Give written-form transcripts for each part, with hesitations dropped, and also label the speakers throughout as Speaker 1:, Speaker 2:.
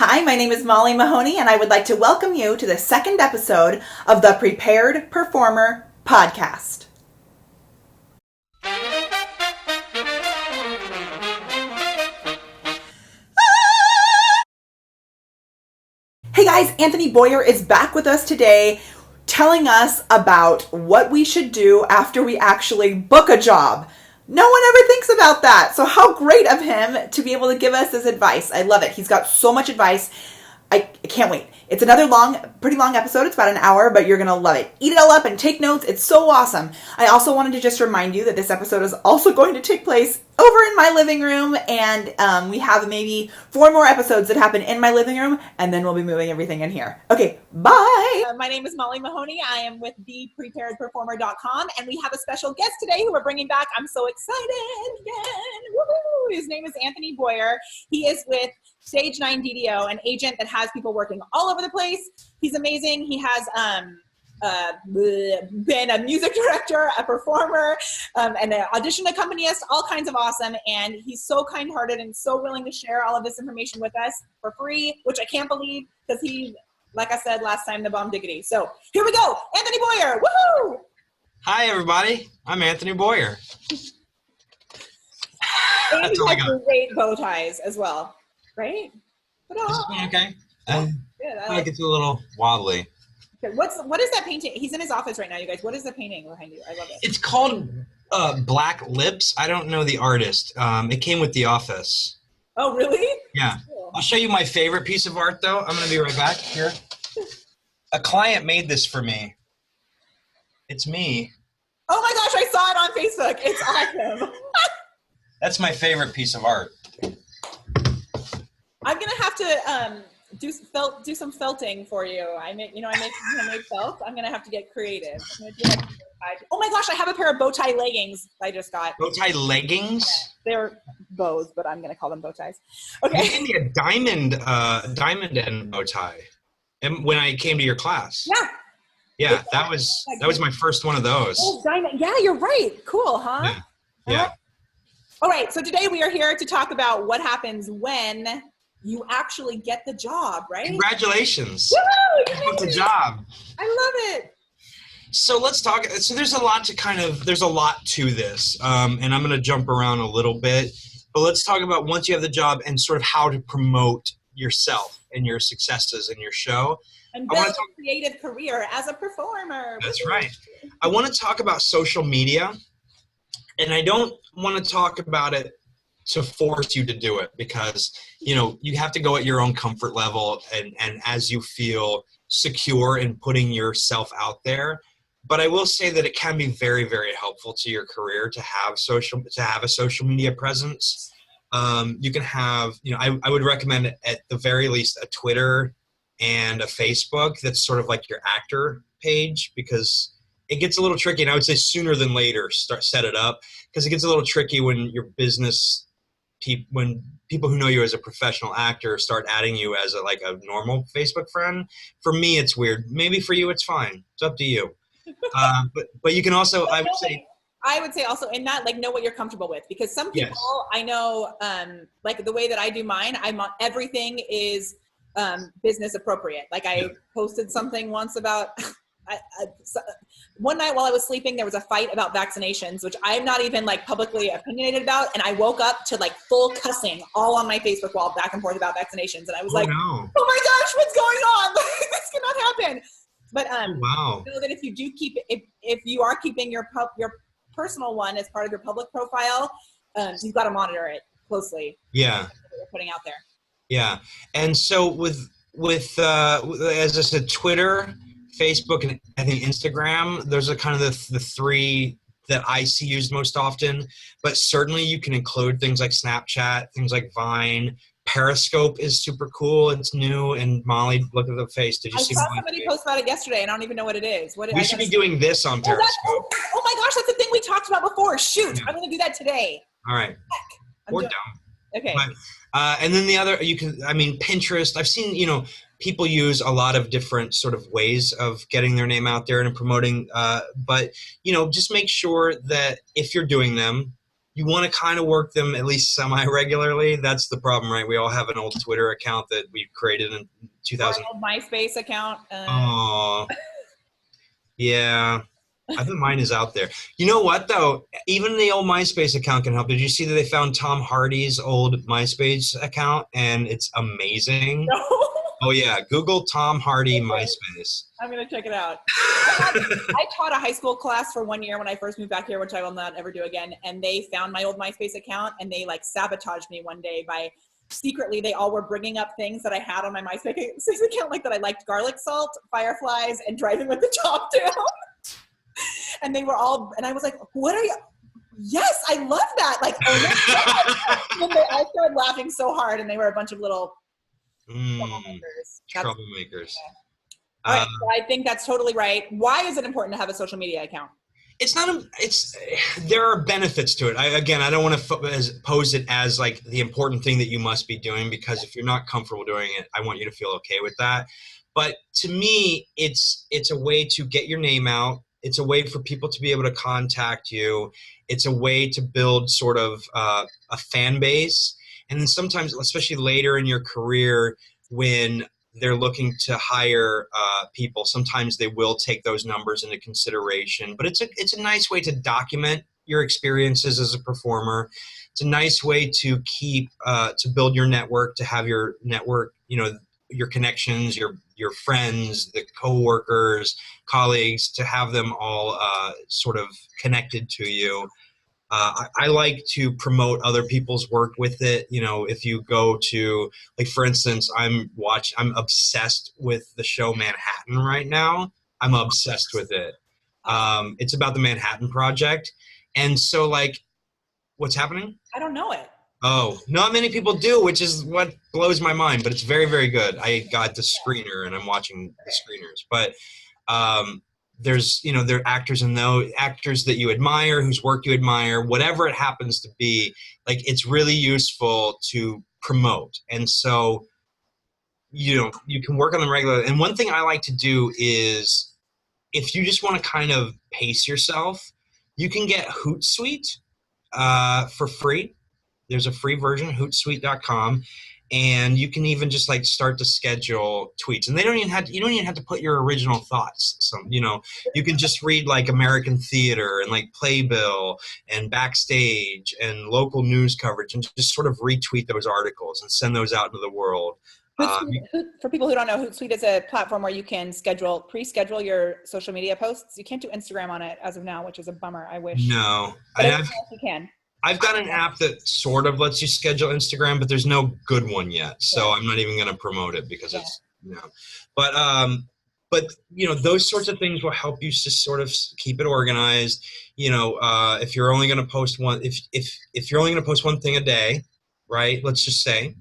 Speaker 1: Hi, my name is Molly Mahoney, and I would like to welcome you to the second episode of the Prepared Performer podcast. Hey guys, Anthony Boyer is back with us today telling us about what we should do after we actually book a job. No one ever thinks about that. So how great of him to be able to give us this advice. I love it. He's got so much advice. I can't wait. It's another pretty long episode. It's about an hour, but you're going to love it. Eat it all up and take notes. It's so awesome. I also wanted to just remind you that this episode is also going to take place over in my living room, and we have maybe 4 more episodes that happen in my living room, and then we'll be moving everything in here. Okay, bye!
Speaker 2: My name is Molly Mahoney. I am with thepreparedperformer.com, and we have a special guest today who we're bringing back. I'm so excited again. Woohoo! His name is Anthony Boyer. He is with Stage 9 DDO, an agent that has people working all over the place. He's amazing. He has been a music director, a performer, and an audition accompanist, all kinds of awesome. And he's so kind-hearted and so willing to share all of this information with us for free, which I can't believe because he, like I said last time, the bomb diggity. So here we go. Anthony Boyer. Woohoo!
Speaker 3: Hi, everybody. I'm Anthony Boyer.
Speaker 2: And he has great bow ties as well, right?
Speaker 3: Okay.
Speaker 2: Good.
Speaker 3: I like it's a little wobbly.
Speaker 2: Okay. What is that painting? He's in his office right now, you guys. What is the painting behind you? I love it.
Speaker 3: It's called Black Lips. I don't know the artist. It came with the office.
Speaker 2: Oh, really?
Speaker 3: Yeah.
Speaker 2: Cool.
Speaker 3: I'll show you my favorite piece of art, though. I'm going to be right back here. A client made this for me. It's me.
Speaker 2: Oh my gosh, I saw it on Facebook. It's awesome.
Speaker 3: That's my favorite piece of art.
Speaker 2: I'm gonna have to do some felting for you. I make handmade felt. I'm gonna have to get creative. I'm gonna do oh my gosh, I have a pair of bow tie leggings I just got.
Speaker 3: Bow tie leggings?
Speaker 2: They're bows, but I'm gonna call them bow ties. Okay.
Speaker 3: You gave me a diamond end bow tie, and when I came to your class.
Speaker 2: Yeah.
Speaker 3: Yeah, that was my first one of those.
Speaker 2: Oh, diamond. Yeah, you're right. Cool, huh?
Speaker 3: Yeah.
Speaker 2: All right, so today we are here to talk about what happens when you actually get the job, right?
Speaker 3: Congratulations.
Speaker 2: Woo!
Speaker 3: You got the job.
Speaker 2: I love it.
Speaker 3: So let's talk. So there's a lot to this, and I'm going to jump around a little bit, but let's talk about once you have the job and sort of how to promote yourself and your successes in your show.
Speaker 2: And build a creative career as a performer.
Speaker 3: That's right. I want to talk about social media, and I don't want to talk about it to force you to do it because, you have to go at your own comfort level and as you feel secure in putting yourself out there. But I will say that it can be very, very helpful to your career to have a social media presence. You can have, I would recommend at the very least a Twitter and a Facebook that's sort of like your actor page, because it gets a little tricky, and I would say sooner than later set it up, because it gets a little tricky when your business when people who know you as a professional actor start adding you as a normal Facebook friend. For me, it's weird. Maybe for you, it's fine. It's up to you. But you can also, I would say also in that, know what you're comfortable with, because some people, yes. I know, the way that I do mine, everything is business appropriate. I posted something once about one night while I was sleeping, there was a fight about vaccinations, which I'm not even publicly opinionated about. And I woke up to full cussing all on my Facebook wall back and forth about vaccinations. And I was oh my gosh, what's going on? This cannot happen. But wow.
Speaker 2: Know that if you do if you are keeping your personal one as part of your public profile, you've got to monitor it closely.
Speaker 3: Yeah.
Speaker 2: What you're putting out there.
Speaker 3: Yeah. And so with as I said, Twitter, Facebook, and I think Instagram, those are kind of the 3 that I see used most often. But certainly you can include things like Snapchat, things like Vine. Periscope is super cool. It's new. And Molly, look at the face. Did you see?
Speaker 2: I saw somebody post about it yesterday, and I don't even know what it is.
Speaker 3: We should be doing this on Periscope.
Speaker 2: Oh my gosh, that's the thing we talked about before. Shoot, yeah. I'm going to do that today.
Speaker 3: All right. We're done.
Speaker 2: Okay.
Speaker 3: But, and then the other, Pinterest. I've seen, people use a lot of different sort of ways of getting their name out there and promoting. But, just make sure that if you're doing them, you want to kind of work them at least semi-regularly. That's the problem, right? We all have an old Twitter account that we created in 2000.
Speaker 2: Or an old MySpace account.
Speaker 3: Oh, yeah. I bet mine is out there. You know what, though? Even the old MySpace account can help. Did you see that they found Tom Hardy's old MySpace account? And it's amazing.
Speaker 2: No.
Speaker 3: Oh, yeah. Google Tom Hardy MySpace.
Speaker 2: I'm going to check it out. I taught a high school class for 1 year when I first moved back here, which I will not ever do again. And they found my old MySpace account, and they like sabotaged me one day by secretly, they all were bringing up things that I had on my MySpace account, like that I liked garlic salt, fireflies, and driving with the top down. And they were all, and I was like, what are you? Yes, I love that. Like, oh my God. I started laughing so hard, and they were a bunch of little troublemakers.
Speaker 3: Troublemakers.
Speaker 2: All right, so I think that's totally right. Why is it important to have a social media account?
Speaker 3: There are benefits to it. I don't want to pose it as like the important thing that you must be doing, because if you're not comfortable doing it, I want you to feel okay with that. But to me, it's a way to get your name out. It's a way for people to be able to contact you. It's a way to build sort of a fan base. And then sometimes, especially later in your career, when they're looking to hire people, sometimes they will take those numbers into consideration. But it's a nice way to document your experiences as a performer. It's a nice way to keep to build your network, to have your network, your connections, your friends, the coworkers, colleagues, to have them all sort of connected to you. I like to promote other people's work with it. If you go to, like, for instance, I'm obsessed with the show Manhattan right now. I'm obsessed with it. It's about the Manhattan Project. And so, like, what's happening?
Speaker 2: I don't know it.
Speaker 3: Oh, not many people do, which is what blows my mind, but it's very, very good. I got the screener and I'm watching the screeners, but there's, there are actors actors that you admire, whose work you admire, whatever it happens to be. Like, it's really useful to promote. And so, you can work on them regularly. And one thing I like to do is, if you just want to kind of pace yourself, you can get Hootsuite for free. There's a free version, hootsuite.com, and you can even just like start to schedule tweets. And you don't even have to put your original thoughts. You can just read like American theater and like Playbill and Backstage and local news coverage, and just sort of retweet those articles and send those out into the world.
Speaker 2: For people who don't know, Hootsuite is a platform where you can pre-schedule your social media posts. You can't do Instagram on it as of now, which is a bummer. I wish.
Speaker 3: No,
Speaker 2: but you can.
Speaker 3: I've got an app that sort of lets you schedule Instagram, but there's no good one yet. So I'm not even going to promote it because it's, but those sorts of things will help you to sort of keep it organized. If you're only going to post if you're only going to post one thing a day, right? Let's just say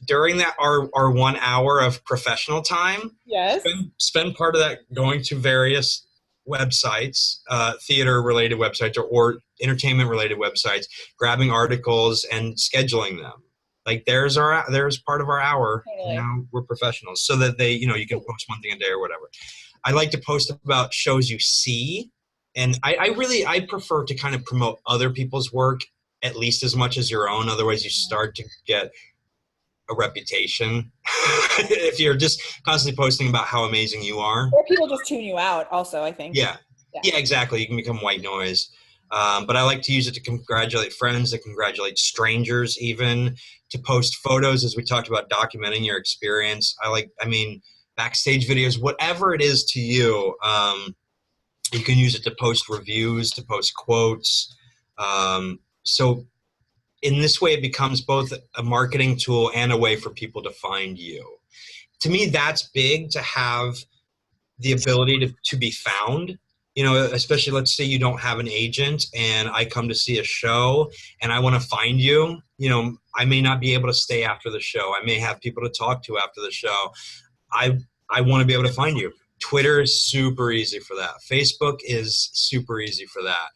Speaker 3: during that, our 1 hour of professional time,
Speaker 2: yes,
Speaker 3: spend part of that going to various websites, theater-related websites or entertainment-related websites, grabbing articles and scheduling them. Like, there's part of our hour.
Speaker 2: Totally.
Speaker 3: Now we're professionals, so that you can post one thing a day or whatever. I like to post about shows you see, and I prefer to kind of promote other people's work at least as much as your own. Otherwise, you start to get a reputation if you're just constantly posting about how amazing you are.
Speaker 2: Or people just tune you out also, I think.
Speaker 3: Yeah, exactly. You can become white noise. But I like to use it to congratulate friends, to congratulate strangers, even to post photos, as we talked about, documenting your experience. Backstage videos, whatever it is to you. You can use it to post reviews, to post quotes. So in this way, it becomes both a marketing tool and a way for people to find you. To me, that's big, to have the ability to be found. Especially, let's say you don't have an agent and I come to see a show and I want to find you. I may not be able to stay after the show. I may have people to talk to after the show. I want to be able to find you. Twitter is super easy for that. Facebook is super easy for that.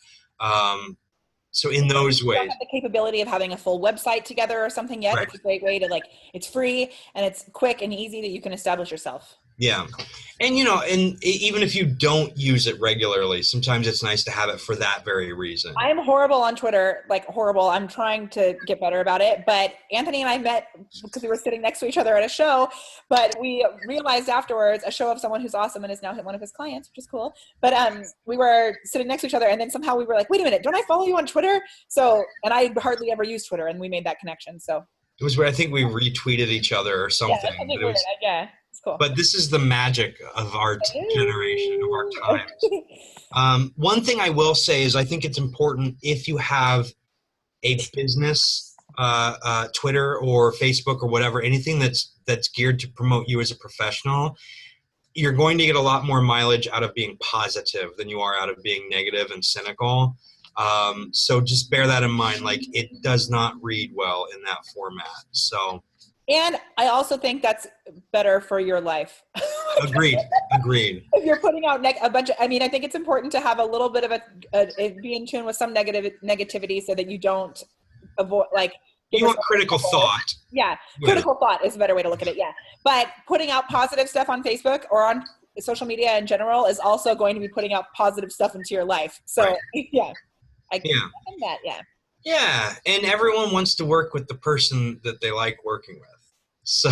Speaker 3: So in those ways.
Speaker 2: You don't have the capability of having a full website together or something yet. Right. It's a great way to, it's free and it's quick and easy that you can establish yourself.
Speaker 3: Yeah. And, even if you don't use it regularly, sometimes it's nice to have it for that very reason.
Speaker 2: I'm horrible on Twitter, like horrible. I'm trying to get better about it. But Anthony and I met because we were sitting next to each other at a show, but we realized afterwards, a show of someone who's awesome and is now one of his clients, which is cool. But we were sitting next to each other, and then somehow we were like, wait a minute, don't I follow you on Twitter? So, and I hardly ever use Twitter, and we made that connection. So
Speaker 3: it was where I think we retweeted each other or something.
Speaker 2: Yeah, that's something weird. Yeah. Cool.
Speaker 3: But this is the magic of our generation, of our times. One thing I will say is I think it's important if you have a business, Twitter or Facebook or whatever, anything that's geared to promote you as a professional, you're going to get a lot more mileage out of being positive than you are out of being negative and cynical. So just bear that in mind. Like, it does not read well in that format. So.
Speaker 2: And I also think that's better for your life.
Speaker 3: Agreed.
Speaker 2: If you're putting out I think it's important to have a little bit of be in tune with some negativity so that you don't avoid, like.
Speaker 3: You want critical thought.
Speaker 2: Yeah. Critical thought is a better way to look at it. Yeah. But putting out positive stuff on Facebook or on social media in general is also going to be putting out positive stuff into your life. So, right. Yeah. I can that. Yeah.
Speaker 3: Yeah. And everyone wants to work with the person that they like working with. So,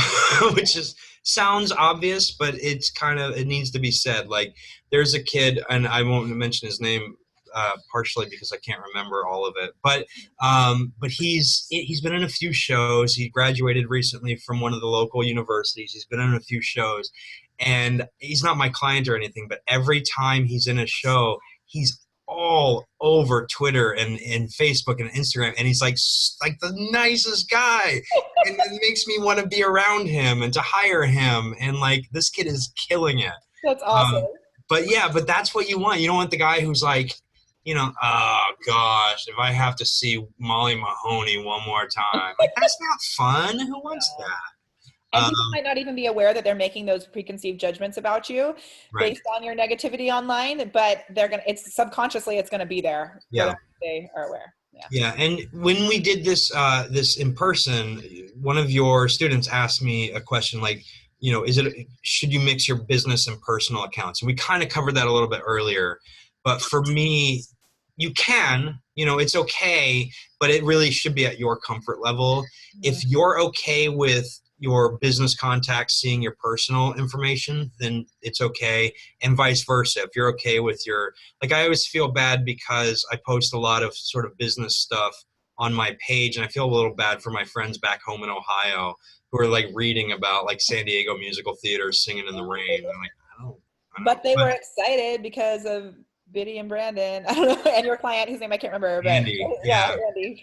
Speaker 3: which sounds obvious, but it needs to be said. Like, there's a kid, and I won't mention his name, partially because I can't remember all of it, but he's been in a few shows. He graduated recently from one of the local universities. He's been in a few shows, and he's not my client or anything, but every time he's in a show, he's all over Twitter and Facebook and Instagram, and he's like the nicest guy, and it makes me want to be around him and to hire him, and like, this kid is killing it.
Speaker 2: That's awesome.
Speaker 3: But that's what you want. You don't want the guy who's like, oh gosh, if I have to see Molly Mahoney one more time, like, that's not fun. Who wants that?
Speaker 2: And people might not even be aware that they're making those preconceived judgments about you based on your negativity online, but it's subconsciously gonna be there.
Speaker 3: Yeah.
Speaker 2: They are aware.
Speaker 3: Yeah. And when we did this in person, one of your students asked me a question like, should you mix your business and personal accounts? And we kind of covered that a little bit earlier, but for me, you can, it's okay, but it really should be at your comfort level. Mm-hmm. If you're okay with your business contacts seeing your personal information, then it's okay, and vice versa. If you're okay with I always feel bad because I post a lot of sort of business stuff on my page, and I feel a little bad for my friends back home in Ohio who are like reading about like San Diego musical theater singing in the rain. I'm like, I don't
Speaker 2: but they were excited because of Biddy and Brandon. I don't know, and your client, whose name I can't remember, but
Speaker 3: Andy.
Speaker 2: Andy.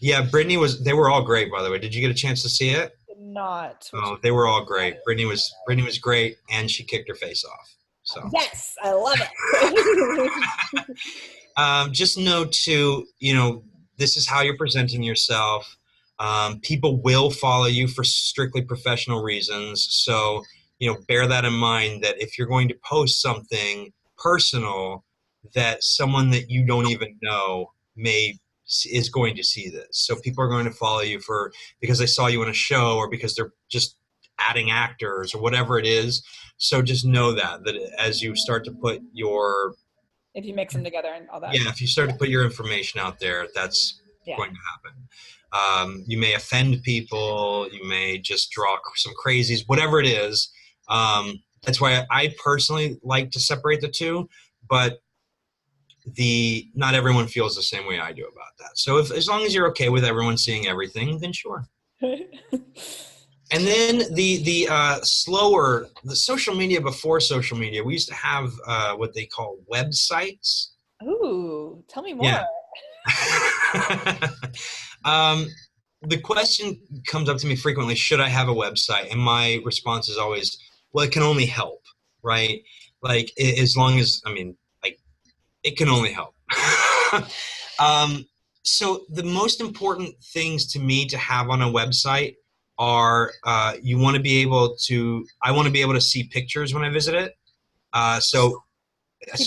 Speaker 3: Yeah, Brittany they were all great, by the way. Did you get a chance to see it?
Speaker 2: Not.
Speaker 3: Oh, they were all great. Brittany was great, and she kicked her face off. So
Speaker 2: yes, I love it.
Speaker 3: Just know too, this is how you're presenting yourself. People will follow you for strictly professional reasons. So, bear that in mind, that if you're going to post something personal, that someone that you don't even know is going to see this. So people are going to follow you because they saw you in a show, or because they're just adding actors or whatever it is. So just know that as you start to put
Speaker 2: if you mix them together and all that.
Speaker 3: Yeah, if you start to put your information out there, that's going to happen. You may offend people. You may just draw some crazies, whatever it is. That's why I personally like to separate the two, but not everyone feels the same way I do about that. So as long as you're okay with everyone seeing everything, then sure. And then the social media before social media, we used to have what they call websites.
Speaker 2: Ooh, tell me more. Yeah.
Speaker 3: The question comes up to me frequently, should I have a website? And my response is always, well, it can only help, right? Like, as long as, it can only help. So the most important things to me to have on a website are, I want to be able to see pictures when I visit it. So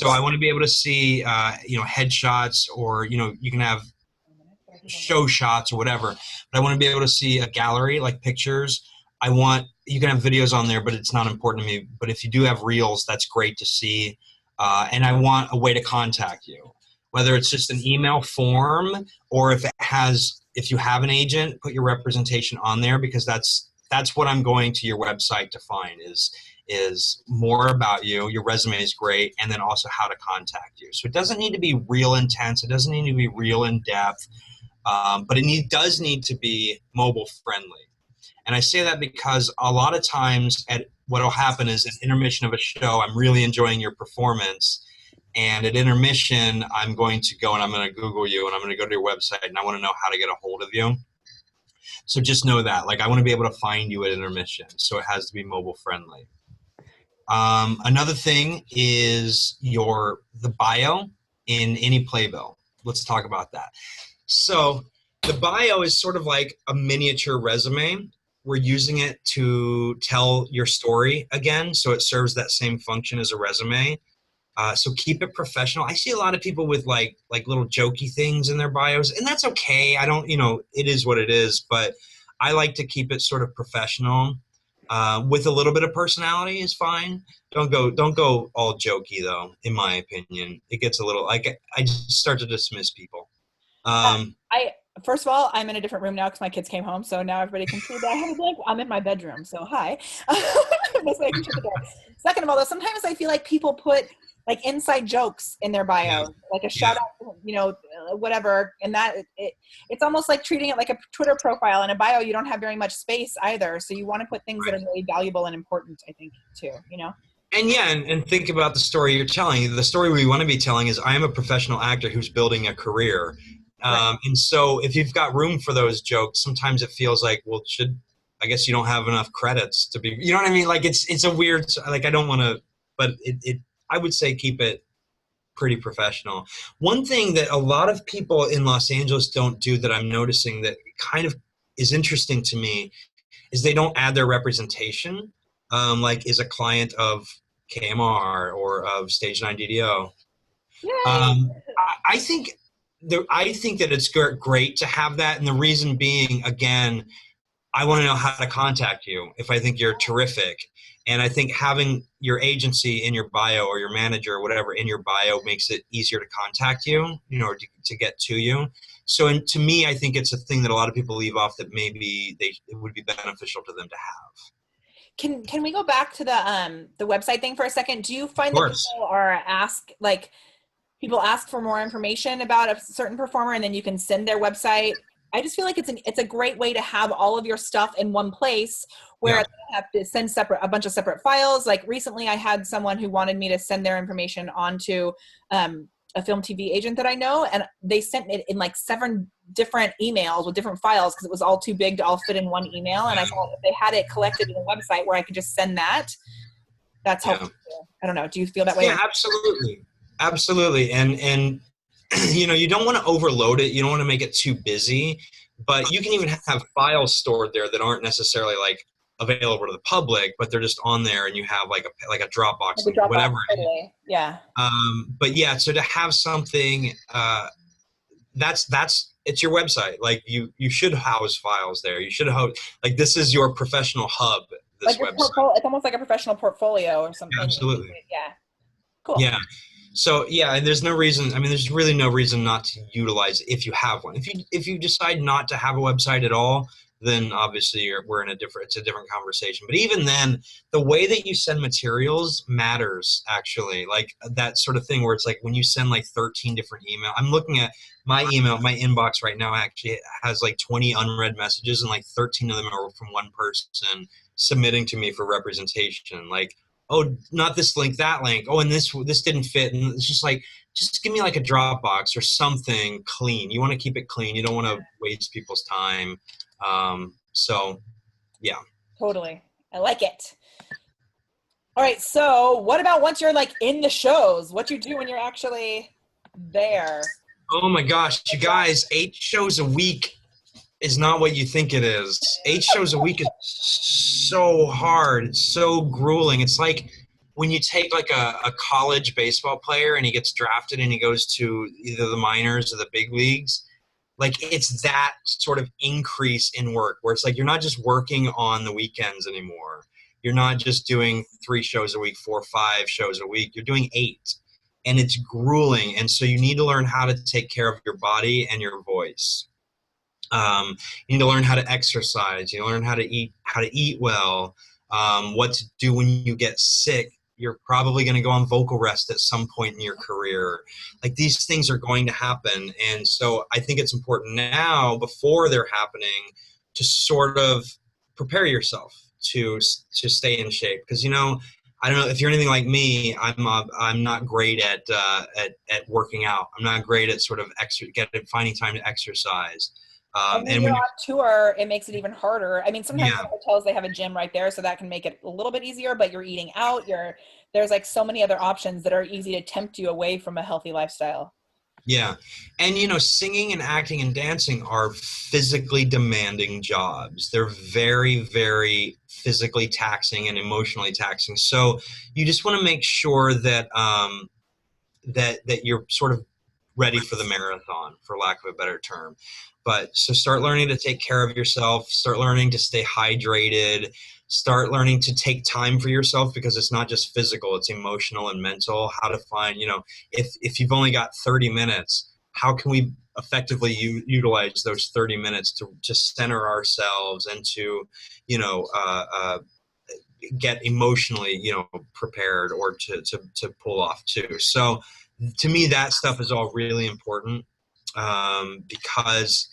Speaker 3: I want to be able to see, headshots, or, you can have show shots or whatever, but I want to be able to see a gallery, like pictures. you can have videos on there, but it's not important to me. But if you do have reels, that's great to see. And I want a way to contact you, whether it's just an email form or if you have an agent, put your representation on there, because that's what I'm going to your website to find is more about you. Your resume is great. And then also how to contact you. So it doesn't need to be real intense. It doesn't need to be real in depth, but it does need to be mobile friendly. And I say that because a lot of times what will happen is at intermission of a show, I'm really enjoying your performance. And at intermission, I'm going to go and I'm going to Google you and I'm going to go to your website and I want to know how to get a hold of you. So just know that, like, I want to be able to find you at intermission. So it has to be mobile friendly. Another thing is the bio in any playbill. Let's talk about that. So the bio is sort of like a miniature resume. We're using it to tell your story again, so it serves that same function as a resume. So keep it professional. I see a lot of people with like little jokey things in their bios, and that's okay. I don't, it is what it is, but I like to keep it sort of professional. With a little bit of personality is fine. Don't go all jokey though, in my opinion. It gets a little, like, I just start to dismiss people.
Speaker 2: First of all, I'm in a different room now because my kids came home, so now everybody can see that I'm in my bedroom. So hi. Second of all, though, sometimes I feel like people put like inside jokes in their bio, like a shout out, whatever, and that it's almost like treating it like a Twitter profile. In a bio, you don't have very much space either, so you want to put things that are really valuable and important, I think, too.
Speaker 3: And think about the story you're telling. The story we want to be telling is I am a professional actor who's building a career. And so if you've got room for those jokes, sometimes it feels like, well, I guess you don't have enough credits to be, you know what I mean? Like it's a weird, like, I don't want to, but I would say keep it pretty professional. One thing that a lot of people in Los Angeles don't do that I'm noticing that kind of is interesting to me is they don't add their representation, like is a client of KMR or of Stage 9 DDO. I think that it's great to have that. And the reason being, again, I want to know how to contact you if I think you're terrific. And I think having your agency in your bio or your manager or whatever in your bio makes it easier to contact you, or to get to you. So to me, I think it's a thing that a lot of people leave off that maybe it would be beneficial to them to have.
Speaker 2: Can we go back to the website thing for a second? Do you find that people ask for more information about a certain performer and then you can send their website? I just feel like it's a great way to have all of your stuff in one place where you don't have to send a bunch of separate files. Like recently I had someone who wanted me to send their information onto a film TV agent that I know, and they sent it in like 7 different emails with different files because it was all too big to all fit in one email. And I thought if they had it collected in a website where I could just send that, that's helpful. I don't know. Do you feel that way?
Speaker 3: Yeah, absolutely. And you don't want to overload it. You don't want to make it too busy, but you can even have files stored there that aren't necessarily like available to the public, but they're just on there, and you have like a Dropbox, whatever.
Speaker 2: Totally. Yeah.
Speaker 3: But yeah, so to have something it's your website. Like you should house files there. You should house, like, this is your professional hub. This
Speaker 2: like
Speaker 3: website.
Speaker 2: It's almost like a professional portfolio or something.
Speaker 3: Absolutely.
Speaker 2: Yeah. Cool.
Speaker 3: Yeah. So yeah, and there's really no reason not to utilize it if you have one. If you decide not to have a website at all, then obviously it's a different conversation. But even then, the way that you send materials matters, actually. Like that sort of thing where it's like when you send like 13 different emails. I'm looking at my inbox right now actually has like 20 unread messages, and like 13 of them are from one person submitting to me for representation. Like, oh, not this link, that link. Oh, and this didn't fit. And it's just like, just give me like a Dropbox or something clean. You want to keep it clean. You don't want to waste people's time. So yeah.
Speaker 2: Totally. I like it. All right. So what about once you're like in the shows, what you do when you're actually there?
Speaker 3: Oh my gosh, you guys, 8 shows a week is not what you think it is. 8 shows a week is so hard. It's so grueling. It's like when you take like a college baseball player and he gets drafted and he goes to either the minors or the big leagues. Like it's that sort of increase in work where it's like you're not just working on the weekends anymore. You're not just doing 3 shows a week, 4 or 5 shows a week. You're doing 8, and it's grueling. And so you need to learn how to take care of your body and your voice. You need to learn how to exercise. You learn how to eat well. What to do when you get sick. You're probably going to go on vocal rest at some point in your career. Like these things are going to happen. And so I think it's important now, before they're happening, to sort of prepare yourself to stay in shape. Because, you know, I don't know if you're anything like me. I'm not great at working out. I'm not great at sort of finding time to exercise.
Speaker 2: And when you're on tour, it makes it even harder. I mean, sometimes
Speaker 3: Yeah.
Speaker 2: in hotels, they have a gym right there, so that can make it a little bit easier, but you're eating out. There's like so many other options that are easy to tempt you away from a healthy lifestyle.
Speaker 3: Yeah. And, you know, singing and acting and dancing are physically demanding jobs. They're very, very physically taxing and emotionally taxing. So you just want to make sure that that you're sort of ready for the marathon, for lack of a better term. But so start learning to take care of yourself, start learning to stay hydrated, start learning to take time for yourself, because it's not just physical, it's emotional and mental. How to find, you know, if you've only got 30 minutes, how can we effectively utilize those 30 minutes to center ourselves and to, you know, get emotionally, you know, prepared, or to pull off too. So to me, that stuff is all really important, because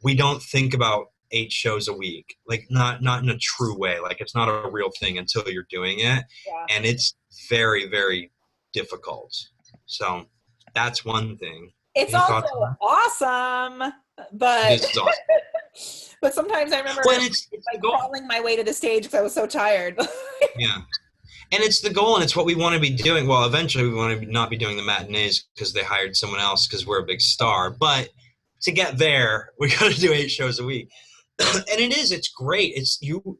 Speaker 3: we don't think about 8 shows a week, like not in a true way. Like it's not a real thing until you're doing it.
Speaker 2: Yeah.
Speaker 3: And it's very, very difficult. So that's one thing.
Speaker 2: It's
Speaker 3: Any
Speaker 2: also
Speaker 3: thoughts?
Speaker 2: awesome, but
Speaker 3: It is awesome.
Speaker 2: but sometimes I remember
Speaker 3: Well, it's the
Speaker 2: like
Speaker 3: goal.
Speaker 2: crawling my way to the stage because I was so tired.
Speaker 3: Yeah. And it's the goal, and it's what we want to be doing. Well, eventually we want to not be doing the matinees because they hired someone else because we're a big star. But to get there, we got to do 8 shows a week. And it's great.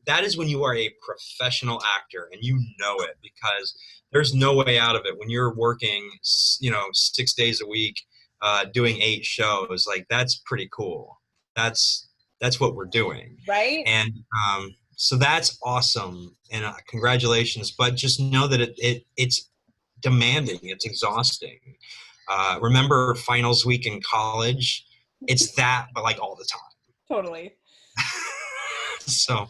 Speaker 3: That is when you are a professional actor, and you know it, because there's no way out of it. When you're working, you know, 6 days a week, doing 8 shows, like that's pretty cool. That's what we're doing.
Speaker 2: Right?
Speaker 3: And, so that's awesome, and congratulations. But just know that it's demanding, it's exhausting. Remember finals week in college? It's that, but like all the time.
Speaker 2: Totally.
Speaker 3: So,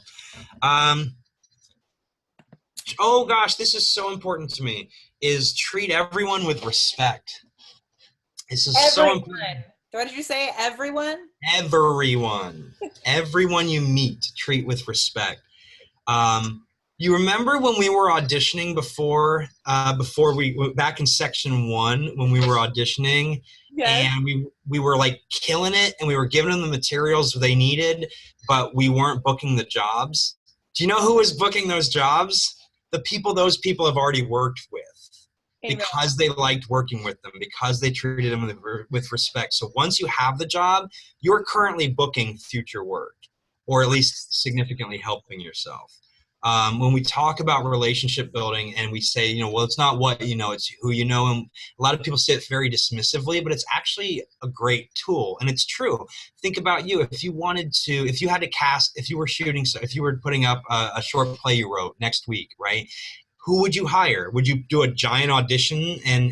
Speaker 3: oh gosh, this is so important to me, is treat everyone with respect. This is so important.
Speaker 2: What did you say? Everyone?
Speaker 3: Everyone you meet, treat with respect. You remember when we were auditioning before we back in section 1, when we were auditioning,
Speaker 2: Yes.
Speaker 3: and we were like killing it, and we were giving them the materials they needed, but we weren't booking the jobs. Do you know who was booking those jobs? Those people have already worked with.
Speaker 2: Amen.
Speaker 3: Because they liked working with them, because they treated them with respect. So once you have the job, you're currently booking future work, or at least significantly helping yourself. When we talk about relationship building and we say, you know, well, it's not what you know, it's who you know. And a lot of people say it very dismissively, but it's actually a great tool. And it's true. Think about you. If you had to cast, if you were putting up a short play you wrote next week, right? Who would you hire? Would you do a giant audition and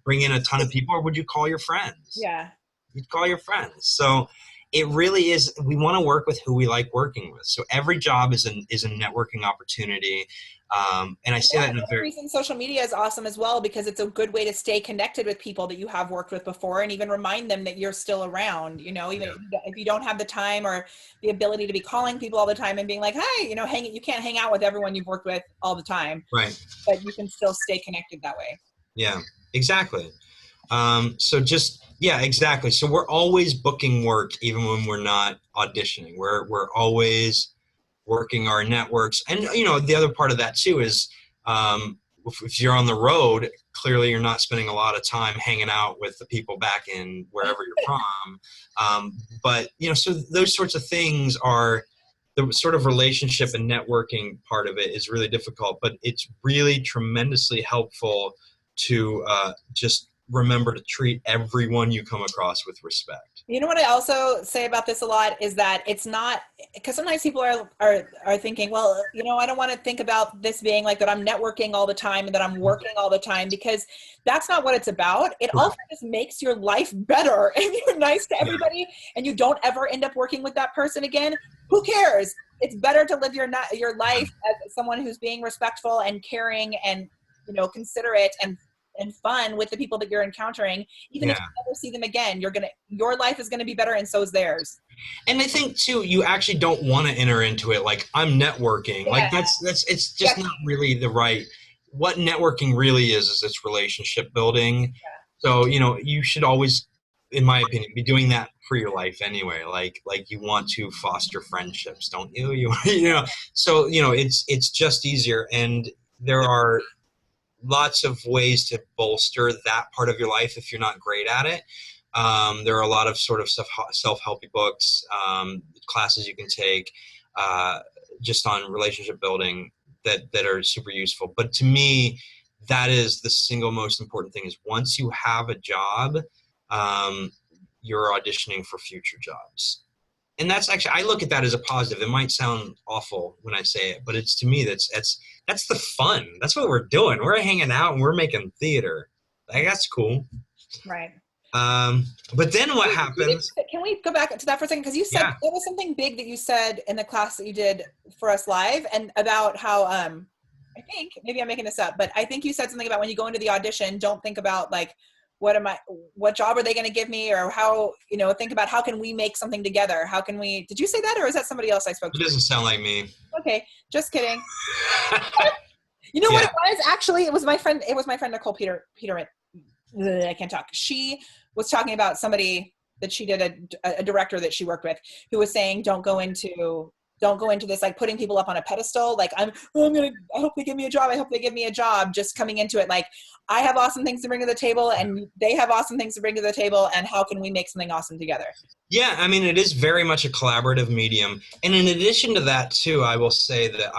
Speaker 3: bring in a ton of people, or would you call your friends?
Speaker 2: Yeah.
Speaker 3: You'd call your friends. So it really is, we want to work with who we like working with. So every job is a networking opportunity. And I say that in a very
Speaker 2: reason social media is awesome as well, because it's a good way to stay connected with people that you have worked with before, and even remind them that you're still around, you know, even if you don't have the time or the ability to be calling people all the time and being like, hey, you know, you can't hang out with everyone you've worked with all the time,
Speaker 3: right,
Speaker 2: but you can still stay connected that way.
Speaker 3: Yeah, exactly. Exactly. So we're always booking work, even when we're not auditioning. We're always working our networks. And, you know, the other part of that too is, if you're on the road, clearly you're not spending a lot of time hanging out with the people back in wherever you're from. But, you know, so those sorts of things are the sort of relationship and networking part of it is really difficult, but it's really tremendously helpful to just remember to treat everyone you come across with respect.
Speaker 2: You know what I also say about this a lot is that it's not, because sometimes people are thinking, well, you know, I don't want to think about this being like that I'm networking all the time and that I'm working all the time, because that's not what it's about. It also just makes your life better if you're nice to everybody and you don't ever end up working with that person again. Who cares? It's better to live your life as someone who's being respectful and caring and, you know, considerate and fun with the people that you're encountering. Even if you never see them again, your life is gonna be better, and so is theirs.
Speaker 3: And I think too, you actually don't want to enter into it like I'm networking.
Speaker 2: Yeah.
Speaker 3: Like it's just not really the right. What networking really is it's relationship building.
Speaker 2: Yeah.
Speaker 3: So, you know, you should always, in my opinion, be doing that for your life anyway. Like you want to foster friendships, don't you? You know, so, you know, it's just easier. And there are lots of ways to bolster that part of your life if you're not great at it. There are a lot of sort of self-helpy books, classes you can take just on relationship building that are super useful. But to me, that is the single most important thing, is once you have a job, you're auditioning for future jobs. And that's actually, I look at that as a positive. It might sound awful when I say it, but it's, to me, that's the fun. That's what we're doing. We're hanging out and we're making theater. Like, that's cool.
Speaker 2: Right.
Speaker 3: But then what happens?
Speaker 2: Can we go back to that for a second? Because you said there was something big that you said in the class that you did for us live, and about how I think, maybe I'm making this up, but I think you said something about when you go into the audition, don't think about like, what job are they going to give me, or how, you know, think about how can we make something together? How can we, did you say that, or is that somebody else I spoke to?
Speaker 3: It doesn't sound like me.
Speaker 2: Okay. Just kidding. You know what it was? Actually, it was my friend Nicole Peter, I can't talk. She was talking about somebody that she did, a director that she worked with, who was saying, don't go into this, like putting people up on a pedestal. Like I hope they give me a job. I hope they give me a job. Just coming into it. Like, I have awesome things to bring to the table and they have awesome things to bring to the table. And how can we make something awesome together?
Speaker 3: Yeah. I mean, it is very much a collaborative medium. And in addition to that too, I will say that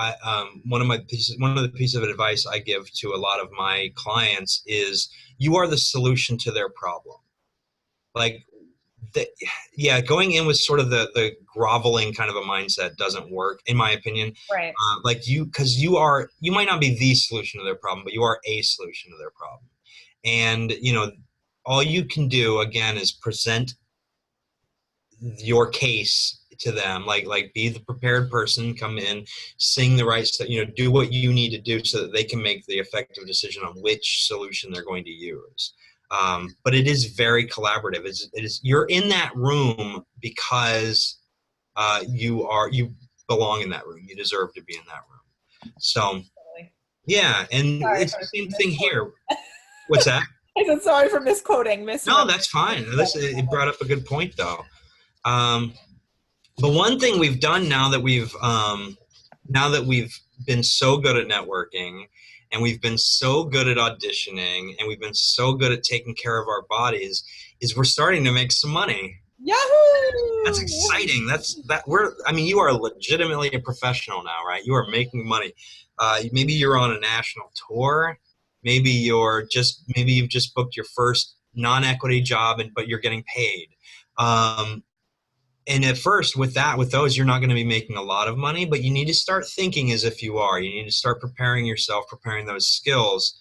Speaker 3: one of the pieces of advice I give to a lot of my clients is, you are the solution to their problem. Like, going in with sort of the groveling kind of a mindset doesn't work, in my opinion.
Speaker 2: Right.
Speaker 3: Because you might not be the solution to their problem, but you are a solution to their problem. And, you know, all you can do, again, is present your case to them. Like be the prepared person, come in, sing the right stuff, you know, do what you need to do so that they can make the effective decision on which solution they're going to use. But it is very collaborative. It is you're in that room because you belong in that room. You deserve to be in that room. So yeah, and it's the same thing here. What's that?
Speaker 2: I said sorry for misquoting.
Speaker 3: No, that's fine. It brought up a good point though. But one thing we've done now that we've been so good at networking, and we've been so good at auditioning, and we've been so good at taking care of our bodies, is we're starting to make some money.
Speaker 2: Yahoo!
Speaker 3: That's exciting. You are legitimately a professional now, right? You are making money. Maybe you're on a national tour. Maybe you've just booked your first non-equity job, but you're getting paid. And at first with those, you're not going to be making a lot of money, but you need to start thinking as if you are. You need to start preparing yourself, preparing those skills.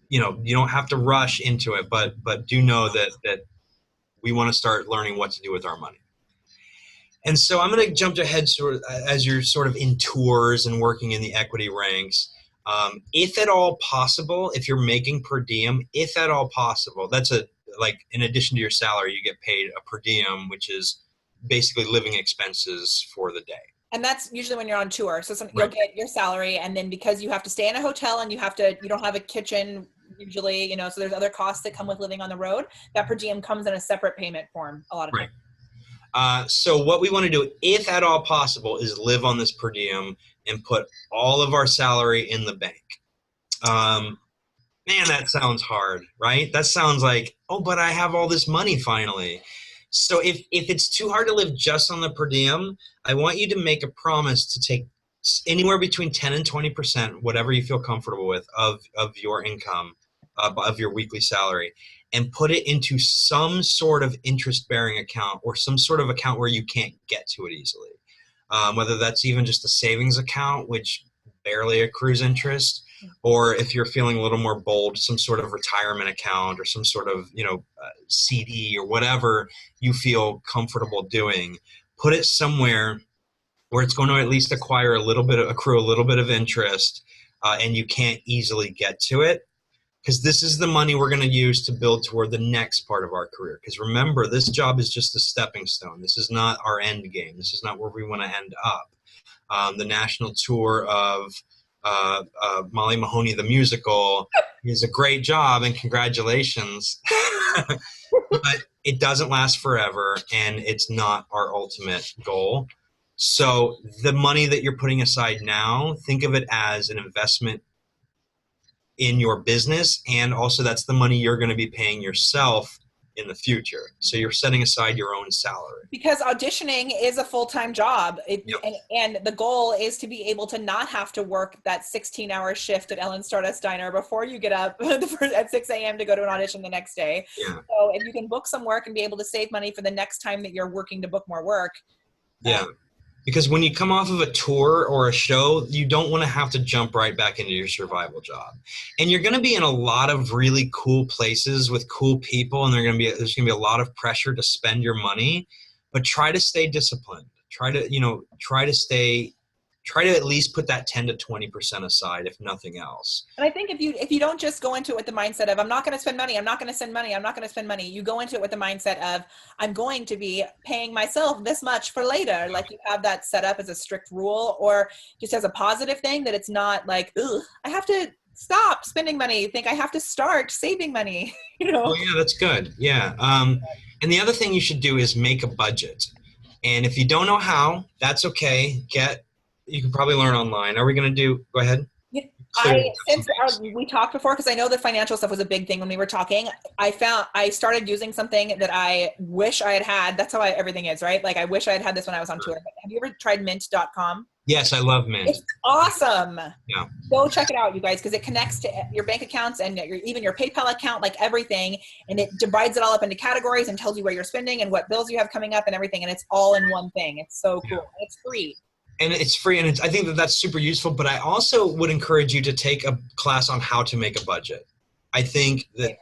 Speaker 3: You know, you don't have to rush into it, but do know that we want to start learning what to do with our money. And so I'm going to jump ahead as you're sort of in tours and working in the equity ranks. If at all possible, if you're making per diem, if at all possible, that's in addition to your salary, you get paid a per diem, which is basically living expenses for the day.
Speaker 2: And that's usually when you're on tour. So you'll get your salary, and then because you have to stay in a hotel and you don't have a kitchen usually, you know, so there's other costs that come with living on the road, that per diem comes in a separate payment form a lot of times.
Speaker 3: So what we want to do, if at all possible, is live on this per diem and put all of our salary in the bank. Man, that sounds hard, right? That sounds like, oh, but I have all this money finally. So if it's too hard to live just on the per diem, I want you to make a promise to take anywhere between 10 and 20%, whatever you feel comfortable with, of your income of your weekly salary, and put it into some sort of interest-bearing account or some sort of account where you can't get to it easily. Whether that's even just a savings account, which barely accrues interest, or if you're feeling a little more bold, some sort of retirement account or some sort of, CD or whatever you feel comfortable doing. Put it somewhere where it's going to at least accrue a little bit of interest, and you can't easily get to it. Because this is the money we're going to use to build toward the next part of our career. Because remember, this job is just a stepping stone. This is not our end game. This is not where we want to end up. The national tour of Molly Mahoney the musical is a great job, and congratulations. But it doesn't last forever, and it's not our ultimate goal. So the money that you're putting aside now, think of it as an investment in your business, and also that's the money you're going to be paying yourself in the future. So you're setting aside your own salary.
Speaker 2: Because auditioning is a full-time job.
Speaker 3: Yep.
Speaker 2: And the goal is to be able to not have to work that 16-hour shift at Ellen's Stardust Diner before you get up at 6 a.m. to go to an audition the next day.
Speaker 3: Yeah.
Speaker 2: So if you can book some work and be able to save money for the next time that you're working to book more work.
Speaker 3: Yeah. Because when you come off of a tour or a show, you don't want to have to jump right back into your survival job. And you're going to be in a lot of really cool places with cool people, and there's going to be a lot of pressure to spend your money, but try to stay disciplined. Try to at least put that 10 to 20% aside, if nothing else.
Speaker 2: And I think if you don't just go into it with the mindset of, I'm not going to spend money, I'm not going to spend money, I'm not going to spend money. You go into it with the mindset of, I'm going to be paying myself this much for later. Like you have that set up as a strict rule, or just as a positive thing, that it's not like, ugh, I have to stop spending money. You think I have to start saving money,
Speaker 3: Oh yeah, that's good. Yeah. And the other thing you should do is make a budget. And if you don't know how, that's okay. You can probably learn online. Are we going to go ahead?
Speaker 2: Since we talked before, because I know the financial stuff was a big thing when we were talking, I started using something that I wish I had had. That's how everything is, right? Like I wish I had had this when I was on tour. But have you ever tried mint.com?
Speaker 3: Yes, I love Mint.
Speaker 2: It's awesome.
Speaker 3: Yeah.
Speaker 2: Go check it out, you guys, because it connects to your bank accounts and even your PayPal account, like everything. And it divides it all up into categories and tells you where you're spending and what bills you have coming up and everything. And it's all in one thing. It's so cool. Yeah. It's free.
Speaker 3: And it's free, and I think that's super useful. But I also would encourage you to take a class on how to make a budget. I think that,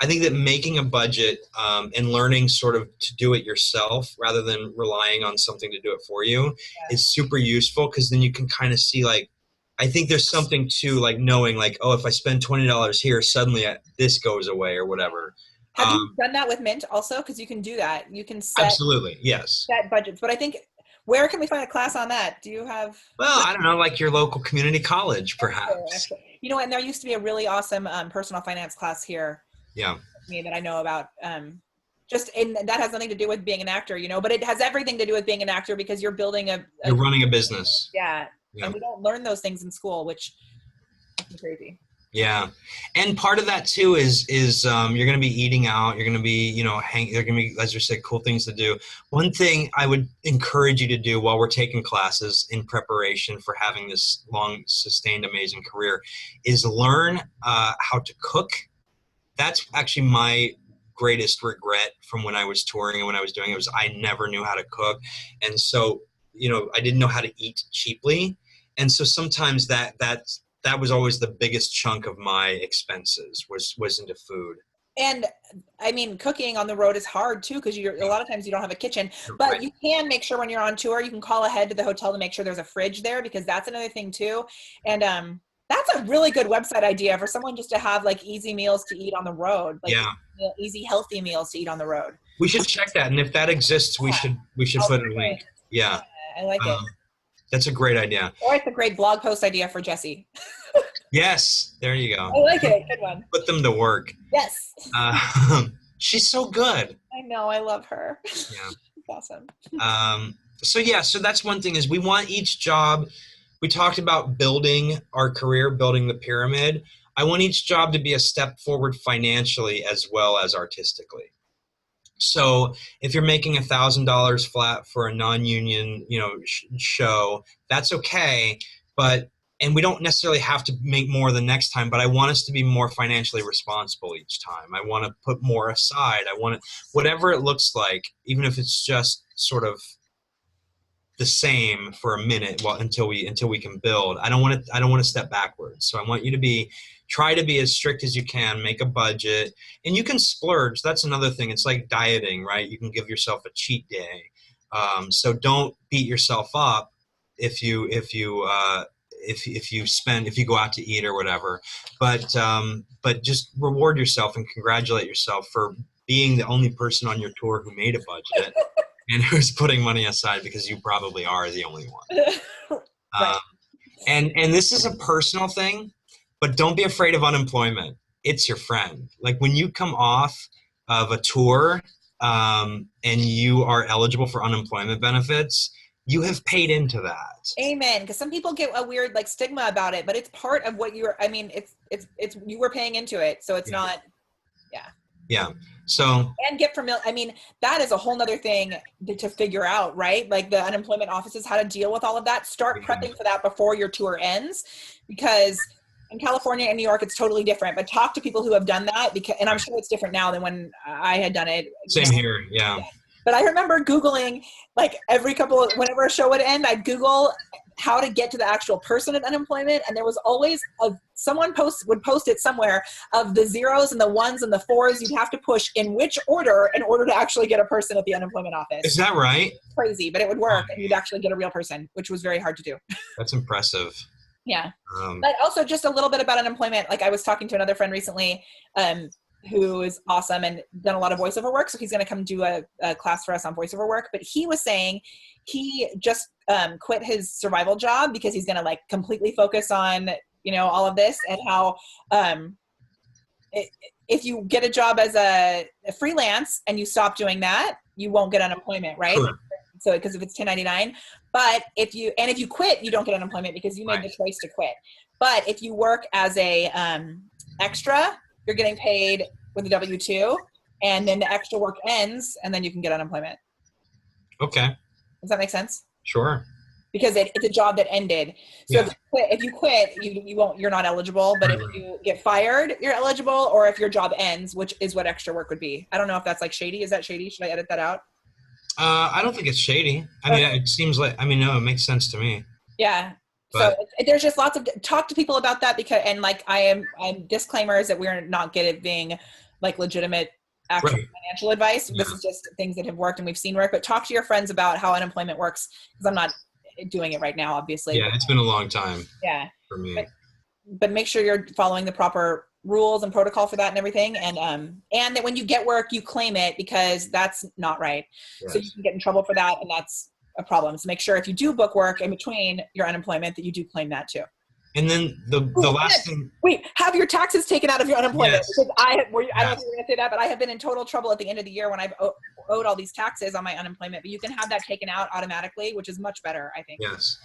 Speaker 3: I think that making a budget and learning sort of to do it yourself rather than relying on something to do it for you is super useful, because then you can kind of see, like, I think there's something to like knowing, like, oh, if I spend $20 here, suddenly this goes away or whatever.
Speaker 2: Have you done that with Mint also? Because you can do that. You can set
Speaker 3: absolutely, yes,
Speaker 2: set budgets. But I think, where can we find a class on that? Do you have?
Speaker 3: Well, I don't know, like your local community college, perhaps.
Speaker 2: You know, and there used to be a really awesome personal finance class here.
Speaker 3: Yeah.
Speaker 2: That I know about. That has nothing to do with being an actor, but it has everything to do with being an actor, because you're building
Speaker 3: you're running a business.
Speaker 2: Yeah. And we don't learn those things in school, which is crazy.
Speaker 3: Yeah. And part of that too is you're going to be eating out. You're going to be, there are going to be, as you said, cool things to do. One thing I would encourage you to do while we're taking classes in preparation for having this long, sustained, amazing career is learn how to cook. That's actually my greatest regret from when I was touring and when I was doing it, was I never knew how to cook. And so, I didn't know how to eat cheaply. And so sometimes that was always the biggest chunk of my expenses was into food.
Speaker 2: And I mean, cooking on the road is hard too, because a lot of times you don't have a kitchen, but right. You can make sure when you're on tour, you can call ahead to the hotel to make sure there's a fridge there, because that's another thing too. And that's a really good website idea for someone just to have like easy meals to eat on the road. Like easy, healthy meals to eat on the road.
Speaker 3: We should check that. And if that exists, we should put a link. Yeah.
Speaker 2: I like it.
Speaker 3: That's a great idea.
Speaker 2: Or it's a great blog post idea for Jessie.
Speaker 3: Yes, there you go.
Speaker 2: I like it. Good one.
Speaker 3: Put them to work.
Speaker 2: Yes.
Speaker 3: She's so good.
Speaker 2: I know. I love her.
Speaker 3: Yeah.
Speaker 2: It's awesome.
Speaker 3: So that's one thing, is we want each job. We talked about building our career, building the pyramid. I want each job to be a step forward financially as well as artistically. So if you're making $1,000 flat for a non-union, show, that's okay. But and we don't necessarily have to make more the next time, but I want us to be more financially responsible each time. I want to put more aside. I want to, whatever it looks like, even if it's just sort of the same for a minute, until we can build. I don't want to step backwards. So I want you to try to be as strict as you can, make a budget, and you can splurge. That's another thing. It's like dieting, right? You can give yourself a cheat day. So don't beat yourself up if you go out to eat or whatever, but just reward yourself and congratulate yourself for being the only person on your tour who made a budget and who's putting money aside, because you probably are the only one.
Speaker 2: Right.
Speaker 3: And this is a personal thing, but don't be afraid of unemployment. It's your friend. Like when you come off of a tour and you are eligible for unemployment benefits, you have paid into that.
Speaker 2: Amen. Because some people get a weird like stigma about it, but it's part of what it's you were paying into it. So it's not, yeah.
Speaker 3: Yeah. So,
Speaker 2: and get familiar. I mean, that is a whole nother thing to figure out, right? Like the unemployment offices, how to deal with all of that. Start prepping for that before your tour ends, because in California and New York, it's totally different, but talk to people who have done that, and I'm sure it's different now than when I had done it.
Speaker 3: Same here. Yeah.
Speaker 2: But I remember Googling, like whenever a show would end, I'd Google how to get to the actual person at unemployment. And there was always someone would post it somewhere of the zeros and the ones and the fours you'd have to push in which order in order to actually get a person at the unemployment office.
Speaker 3: Is that right?
Speaker 2: Crazy, but it would work, and you'd actually get a real person, which was very hard to do.
Speaker 3: That's impressive.
Speaker 2: Yeah. But also just a little bit about unemployment. Like I was talking to another friend recently, who is awesome and done a lot of voiceover work. So he's going to come do a class for us on voiceover work. But he was saying he just quit his survival job because he's going to like completely focus on, all of this, and how if you get a job as a freelance and you stop doing that, you won't get unemployment, right? Sure. So because if it's 1099, but if you quit, you don't get unemployment because you made the choice to quit. But if you work as a extra, you're getting paid with a W-2, and then the extra work ends, and then you can get unemployment.
Speaker 3: Okay.
Speaker 2: Does that make sense?
Speaker 3: Sure.
Speaker 2: Because it's a job that ended. So if you quit, you're not eligible. But if you get fired, you're eligible. Or if your job ends, which is what extra work would be. I don't know if that's like shady. Is that shady? Should I edit that out?
Speaker 3: I don't think it's shady. I mean, it seems like, no, it makes sense to me.
Speaker 2: Yeah.
Speaker 3: But,
Speaker 2: so there's just lots of talk to people about that, because, and like I'm disclaimers that we're not giving like legitimate actual financial advice. This is just things that have worked and we've seen work, but talk to your friends about how unemployment works, because I'm not doing it right now, obviously.
Speaker 3: Yeah. It's been a long time.
Speaker 2: Yeah.
Speaker 3: For me.
Speaker 2: But make sure you're following the proper rules and protocol for that and everything. And that when you get work, you claim it, because that's not right. Yes. So you can get in trouble for that. And that's a problem. So make sure if you do book work in between your unemployment that you do claim that too.
Speaker 3: And then the last thing.
Speaker 2: Wait, have your taxes taken out of your unemployment. Yes. Because I don't know if you're going to say that, but I have been in total trouble at the end of the year when I've owed all these taxes on my unemployment. But you can have that taken out automatically, which is much better, I think.
Speaker 3: Yes.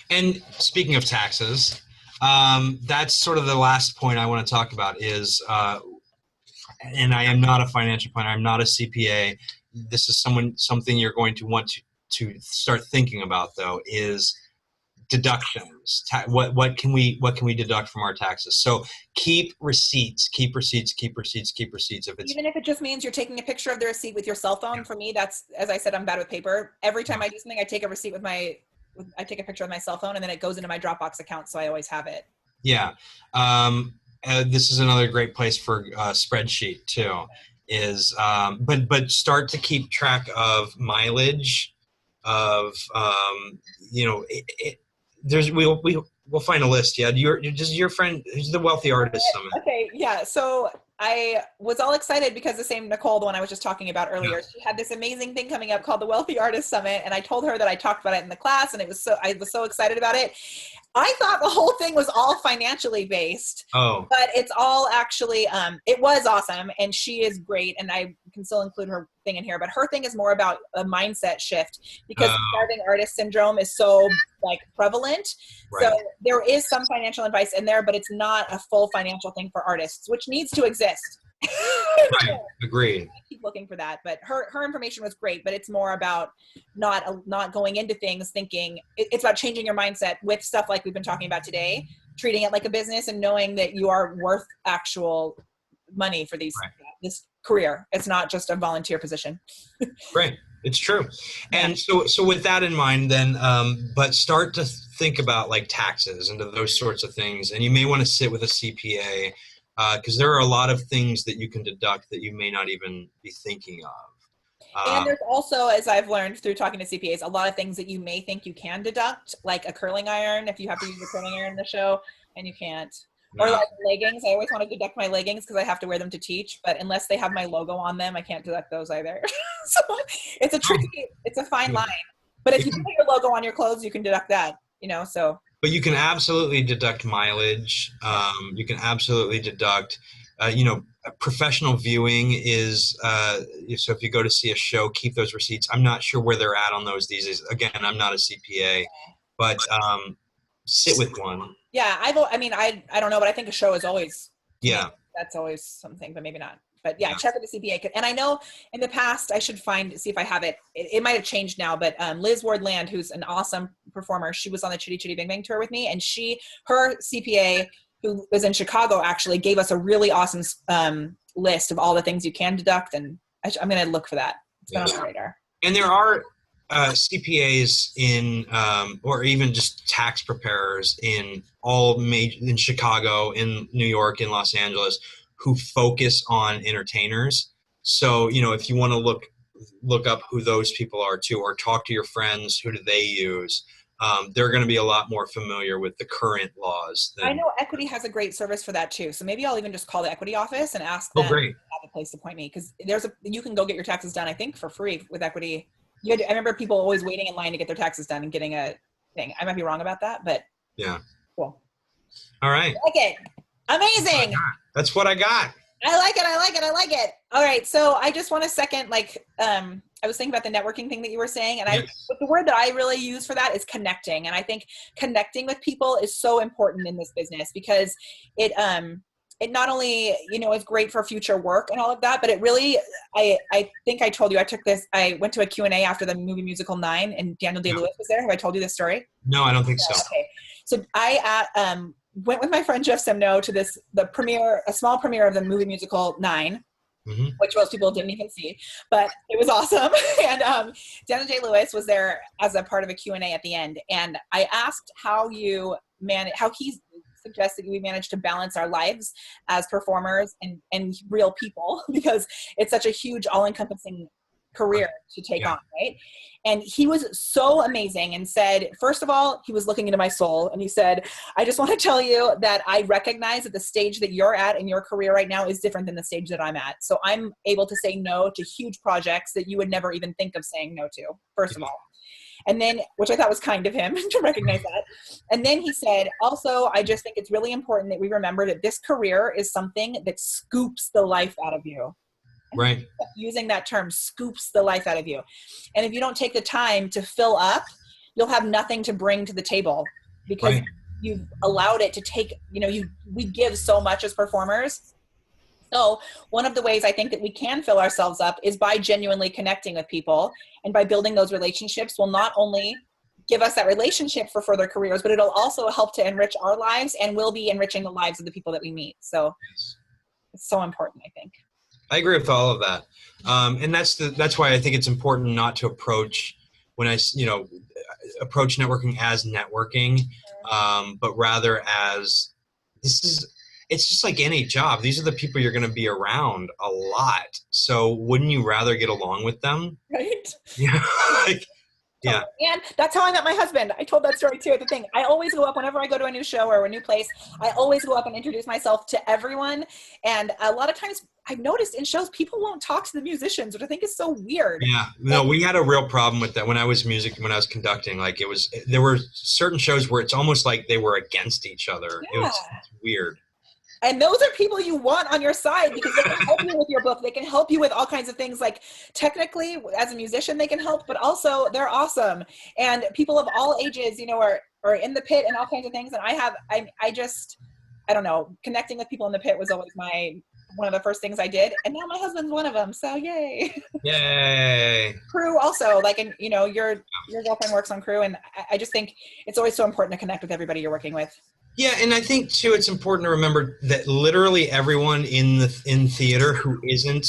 Speaker 3: And speaking of taxes, that's sort of the last point I want to talk about is, and I am not a financial planner. I'm not a CPA. This is something you're going to want to start thinking about, though, is deductions. What can we deduct from our taxes? So keep receipts. Keep receipts. If it's,
Speaker 2: even if it just means you're taking a picture of the receipt with your cell phone. For me, that's, as I said, I'm bad with paper. Every time I do something, I take a receipt I take a picture with my cell phone, and then it goes into my Dropbox account, so I always have it. Yeah.
Speaker 3: This is another great place for spreadsheet too. Is but start to keep track of mileage. Of we'll find a list. Yeah, your friend who's the Wealthy Artist Summit.
Speaker 2: Okay, yeah. So I was all excited because the same Nicole, the one I was just talking about earlier, she had this amazing thing coming up called the Wealthy Artist Summit, and I told her that I talked about it in the class, and I was so excited about it. I thought the whole thing was all financially based.
Speaker 3: Oh.
Speaker 2: But it's all actually, it was awesome, and she is great, and I can still include her thing in here, but her thing is more about a mindset shift, because starving artist syndrome is so prevalent. Right. So there is some financial advice in there, but it's not a full financial thing for artists, which needs to exist.
Speaker 3: Right. Agreed.
Speaker 2: Keep looking for that, but her information was great, but it's more about not going into things thinking it's about changing your mindset with stuff like we've been talking about today, treating it like a business and knowing that you are worth actual money for this career. It's not just a volunteer position.
Speaker 3: Right. It's true.
Speaker 2: Yeah.
Speaker 3: And so with that in mind, then, but start to think about like taxes and those sorts of things. And you may want to sit with a CPA because there are a lot of things that you can deduct that you may not even be thinking of.
Speaker 2: And there's also, as I've learned through talking to CPAs, a lot of things that you may think you can deduct, like a curling iron, if you have to use a curling iron in the show and you can't. Or like leggings. I always want to deduct my leggings because I have to wear them to teach, but unless they have my logo on them, I can't deduct those either. So it's a tricky, it's a fine line. But if you put your logo on your clothes, you can deduct that, so.
Speaker 3: But you can absolutely deduct mileage. You can absolutely deduct, professional viewing is, so if you go to see a show, keep those receipts. I'm not sure where they're at on those these days. Again, I'm not a CPA, but sit with one.
Speaker 2: Yeah, I don't know, but I think a show is always, that's always something, but maybe not. But yeah, check with the CPA. And I know in the past, I should see if I have it. It might have changed now, but Liz Ward-Land, who's an awesome performer, she was on the Chitty Chitty Bang Bang tour with me, and her CPA, who was in Chicago, actually gave us a really awesome list of all the things you can deduct, and I'm going to look for that. It's been on my radar.
Speaker 3: And there are CPAs in, or even just tax preparers in in Chicago, in New York, in Los Angeles, who focus on entertainers. So, if you want to look up who those people are too, or talk to your friends, who do they use? They're going to be a lot more familiar with the current laws.
Speaker 2: I know Equity has a great service for that too. So maybe I'll even just call the Equity office and ask them to have a place to point me, because you can go get your taxes done, I think, for free with Equity. I remember people always waiting in line to get their taxes done and getting a thing. I might be wrong about that, but
Speaker 3: yeah.
Speaker 2: Cool.
Speaker 3: All right.
Speaker 2: I like it. Amazing.
Speaker 3: That's what I got.
Speaker 2: I like it. All right. So I just want a second, I was thinking about the networking thing that you were saying, and the word that I really use for that is connecting. And I think connecting with people is so important in this business, because it not only, is great for future work and all of that, but it really, I think I told you, I went to a Q&A after the movie musical 9, and Daniel Day-Lewis was there. Have I told you this story?
Speaker 3: No, I don't think so.
Speaker 2: Okay. So I went with my friend Jeff Semno to a small premiere of the movie musical 9, which most people didn't even see, but it was awesome. And Daniel Day-Lewis was there as a part of a Q&A at the end. And I asked how he suggests that we manage to balance our lives as performers and real people, because it's such a huge, all-encompassing career to take on, right? And he was so amazing and said, first of all, he was looking into my soul, and he said, I just want to tell you that I recognize that the stage that you're at in your career right now is different than the stage that I'm at. So I'm able to say no to huge projects that you would never even think of saying no to, first of all. And then, which I thought was kind of him to recognize that. And then he said, also, I just think it's really important that we remember that this career is something that scoops the life out of you.
Speaker 3: Right.
Speaker 2: Using that term, scoops the life out of you. And if you don't take the time to fill up, you'll have nothing to bring to the table, because you've allowed it to take, we give so much as performers. So one of the ways I think that we can fill ourselves up is by genuinely connecting with people, and by building those relationships will not only give us that relationship for further careers, but it'll also help to enrich our lives, and will be enriching the lives of the people that we meet. So it's so important, I think.
Speaker 3: I agree with all of that. And that's why I think it's important not to approach approach networking as networking, but rather as it's just like any job. These are the people you're going to be around a lot. So wouldn't you rather get along with them?
Speaker 2: Right.
Speaker 3: Yeah. Yeah.
Speaker 2: And that's how I met my husband. I told that story too at the thing. I always go up whenever I go to a new show or a new place. I always go up and introduce myself to everyone. And a lot of times I've noticed in shows, people won't talk to the musicians, which I think is so weird.
Speaker 3: Yeah. No, we had a real problem with that when I was conducting. There were certain shows where it's almost like they were against each other.
Speaker 2: Yeah.
Speaker 3: It's weird.
Speaker 2: And those are people you want on your side, because they can help you with your book. They can help you with all kinds of things. Like, technically, as a musician, they can help, but also they're awesome. And people of all ages, are in the pit and all kinds of things. And I don't know, connecting with people in the pit was always my one of the first things I did, and now my husband's one of them. So yay!
Speaker 3: Yay!
Speaker 2: Crew also, like, and you know, your girlfriend works on Crew, and I just think it's always so important to connect with everybody you're working with.
Speaker 3: Yeah, and I think too, it's important to remember that literally everyone in theater who isn't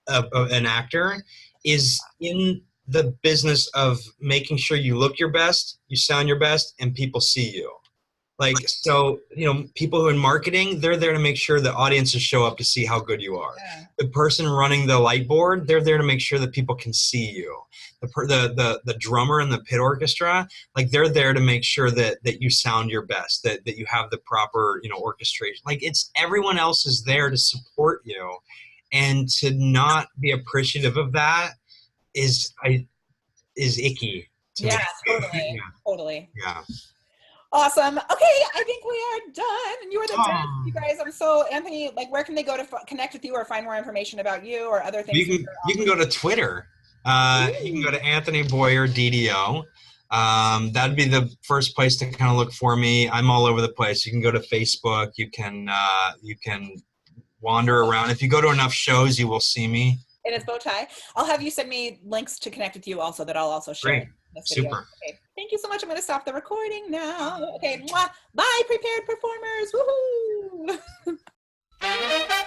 Speaker 3: an actor is in the business of making sure you look your best, you sound your best, and people see you. Like, so, you know, people who are in marketing, they're there to make sure the audiences show up to see how good you are.
Speaker 2: Yeah.
Speaker 3: The person running the light board, they're there to make sure that people can see you. The drummer in the pit orchestra, like, they're there to make sure that you sound your best, that you have the proper, you know, orchestration. Like, it's everyone else is there to support you, and to not be appreciative of that is icky to me.
Speaker 2: Totally. Totally.
Speaker 3: Yeah.
Speaker 2: Awesome. Okay, I think we are done. You are the best, you guys. I'm so, Anthony, like, where can they go to connect with you or find more information about you or other things?
Speaker 3: You can go to Twitter. You can go to Anthony Boyer DDO. That'd be the first place to kind of look for me. I'm all over the place. You can go to Facebook. You can wander around. If you go to enough shows, you will see me.
Speaker 2: And it's bow tie. I'll have you send me links to connect with you also that I'll also share.
Speaker 3: Great.
Speaker 2: This video.
Speaker 3: Super.
Speaker 2: Okay. Thank you so much. I'm going to stop the recording now. Okay. Mwah. Bye, prepared performers. Woohoo!